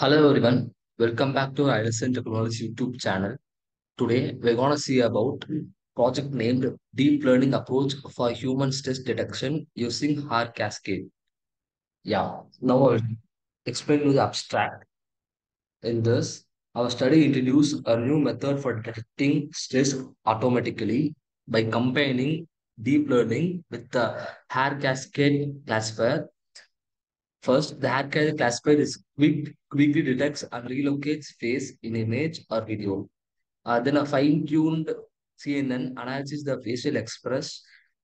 Hello everyone, welcome back to Aislyn Technologies YouTube channel. Today we're gonna see about project named Deep Learning Approach for Human Stress Detection using Haar cascade. Now I'll explain you the abstract. In this, our study introduced a new method for detecting stress automatically by combining deep learning with the Haar cascade classifier. First, the hacker classifier is quickly detects and relocates face in image or video. Then a fine-tuned CNN analyzes the facial express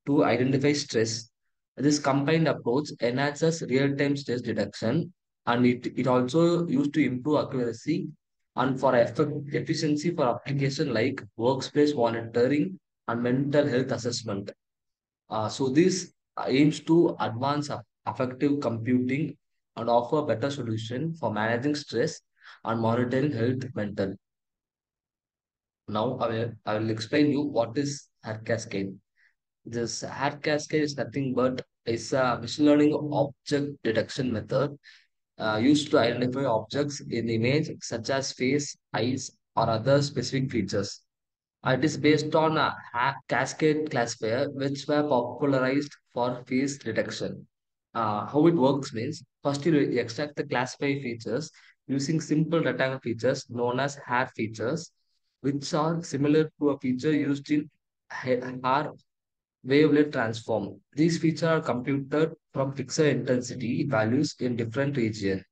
to identify stress. This combined approach enhances real-time stress detection, and it also used to improve accuracy and for efficiency for application like workspace monitoring and mental health assessment. So this aims to advance effective computing and offer better solution for managing stress and monitoring health mental. Now I will explain you what is Haar cascade. This Haar cascade is nothing but is a machine learning object detection method used to identify objects in image such as face, eyes, or other specific features. It is based on a cascade classifier which were popularized for face detection. How it works means first you extract the classify features using simple rectangle features known as hair features, which are similar to a feature used in hair wavelet transform. These features are computed from fixed intensity values in different regions.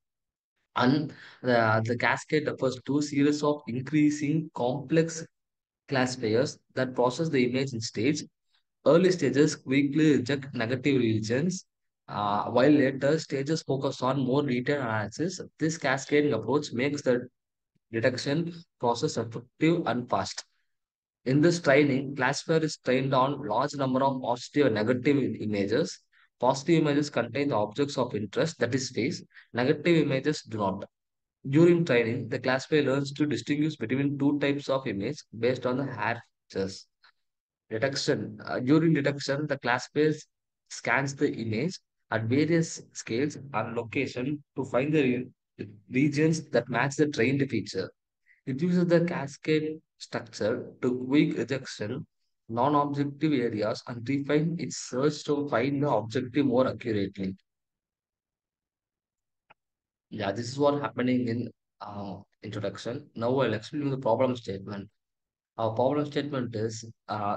And the cascade refers to series of increasing complex classifiers that process the image in stage. Early stages quickly reject negative regions, while later stages focus on more detailed analysis. This cascading approach makes the detection process effective and fast. In this training, classifier is trained on large number of positive and negative images. Positive images contain the objects of interest, that is face. Negative images do not. During training, the classifier learns to distinguish between two types of image based on the hair features. Detection. During detection, the classifier scans the image at various scales and location to find the regions that match the trained feature. It uses the cascade structure to quick rejection non-objective areas and refine its search to find the objective more accurately. This is what happening in introduction. Now I'll explain the problem statement. Our problem statement is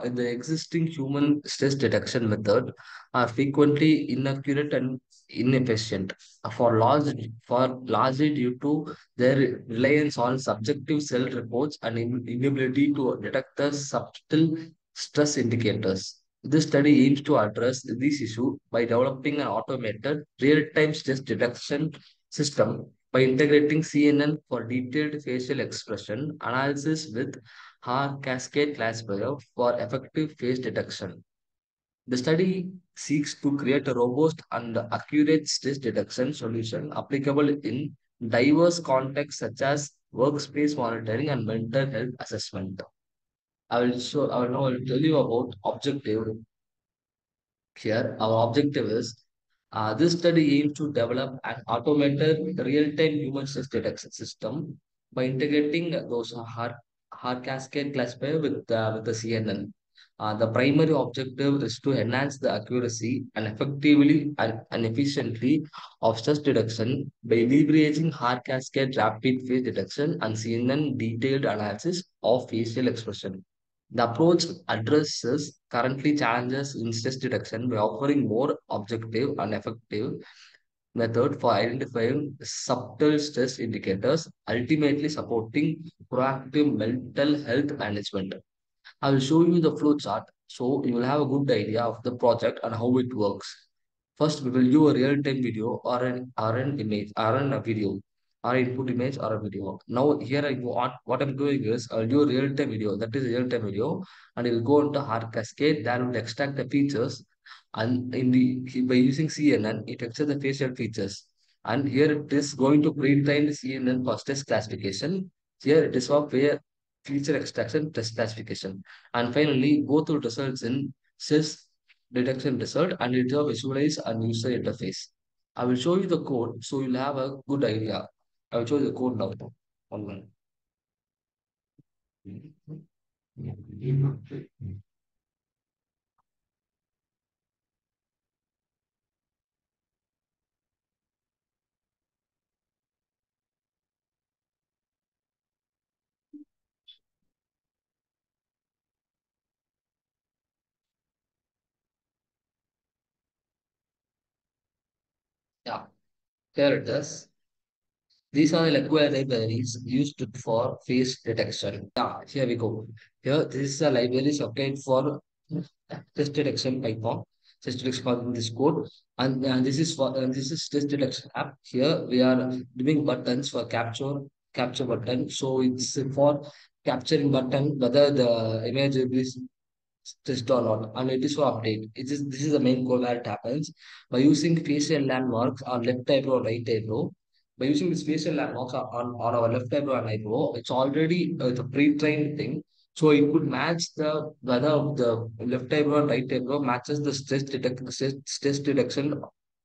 in the existing human stress detection method are frequently inaccurate and inefficient for largely due to their reliance on subjective self-reports and inability to detect the subtle stress indicators. This study aims to address this issue by developing an automated real-time stress detection system by integrating CNN for detailed facial expression analysis with Haar cascade classifier for effective face detection. The study seeks to create a robust and accurate stress detection solution applicable in diverse contexts such as workspace monitoring and mental health assessment. I will tell you about objective here. Our objective is this study aims to develop an automated real-time human stress detection system by integrating those hard cascade classifier with the CNN. The primary objective is to enhance the accuracy and effectively and efficiently of stress detection by leveraging hard cascade rapid face detection and CNN detailed analysis of facial expression. The approach addresses currently challenges in stress detection by offering more objective and effective method for identifying subtle stress indicators, ultimately supporting proactive mental health management. I will show you the flow chart so you will have a good idea of the project and how it works. First, we will do a real-time video or an image or a video or input image or a video. Now here I go on. What I'm doing is I'll do a real-time video. That is a real-time video, and it will go into Haar Cascade. That will extract the features, and by using CNN, it extracts the facial features. And here it is going to pre-train the CNN for stress classification. Here it is for feature extraction test classification. And finally, go through results in sys detection result and it will visualize and user interface. I will show you the code so you'll have a good idea. I'll show you the code now. Online. Yeah, here it is. These are the libraries used for face detection. Yeah, here we go. Here, this is a library supplied for test detection Python, test detection in this code, and this is test detection app. Here we are doing buttons for capture button. So it's for capturing button whether the image is test or not, and it is for update. This is the main goal where it happens by using facial landmarks on left eyebrow, right eyebrow. By using this facial landmarks on our left eyebrow and eyebrow, it's already the pre-trained thing. So it could match the whether of the left eyebrow and right eyebrow matches the stress detection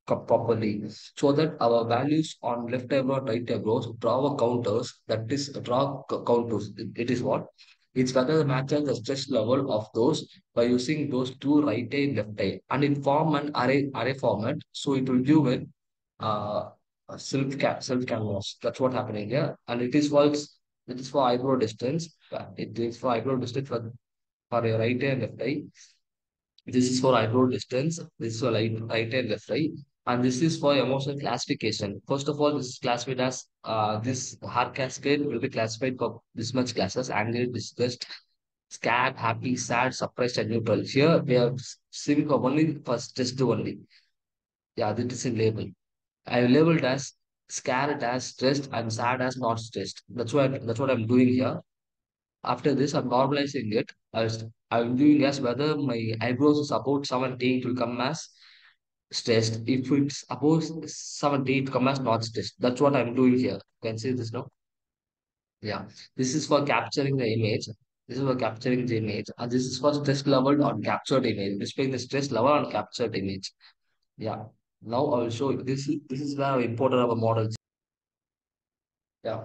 properly, so that our values on left eyebrow and right eyebrows draw a counters. That is draw counters. It is what it's whether matches the stress level of those by using those two right eye and left eye, and in form and array format. So it will give it a self canvas. That's what happening here, and it is for eyebrow distance. It is for eyebrow distance for your right eye and left eye. This is for eyebrow distance. This is for right and left eye. And this is for emotional classification. First of all, this is classified as this Haar cascade will be classified for this much classes: angry, disgust, scared, happy, sad, suppressed, and neutral. Here we are seeing for only first test only. Yeah, this is a label. I labeled as scared as stressed and sad as not stressed. That's what I'm doing here. After this, I'm normalizing it as I'm doing as whether my eyebrows is about 70, it will come as stressed. If it's above 70, it come as not stressed. That's what I'm doing here. You can see this now. Yeah. This is for capturing the image. This is for capturing the image. And this is for stress level on captured image. Displaying the stress level on captured image. Yeah. Now I will show you. This is where we imported our models. Yeah.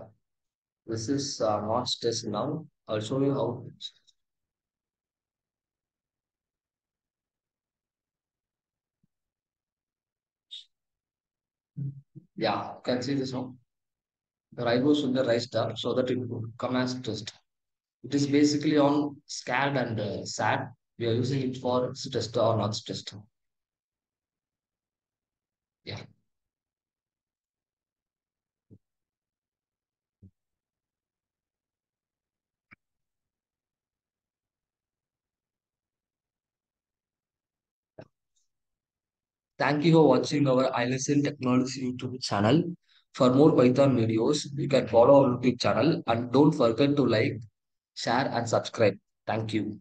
This is not stress now. I'll show you how. Yeah. You can see this now. The ribose should be raised up so that it would come as stressed. It is basically on scared and sad. We are using it for stressed or not stressed. Yeah. Thank you for watching our Aislyn Technologies YouTube channel. For more Python videos, you can follow our YouTube channel and don't forget to like, share, and subscribe. Thank you.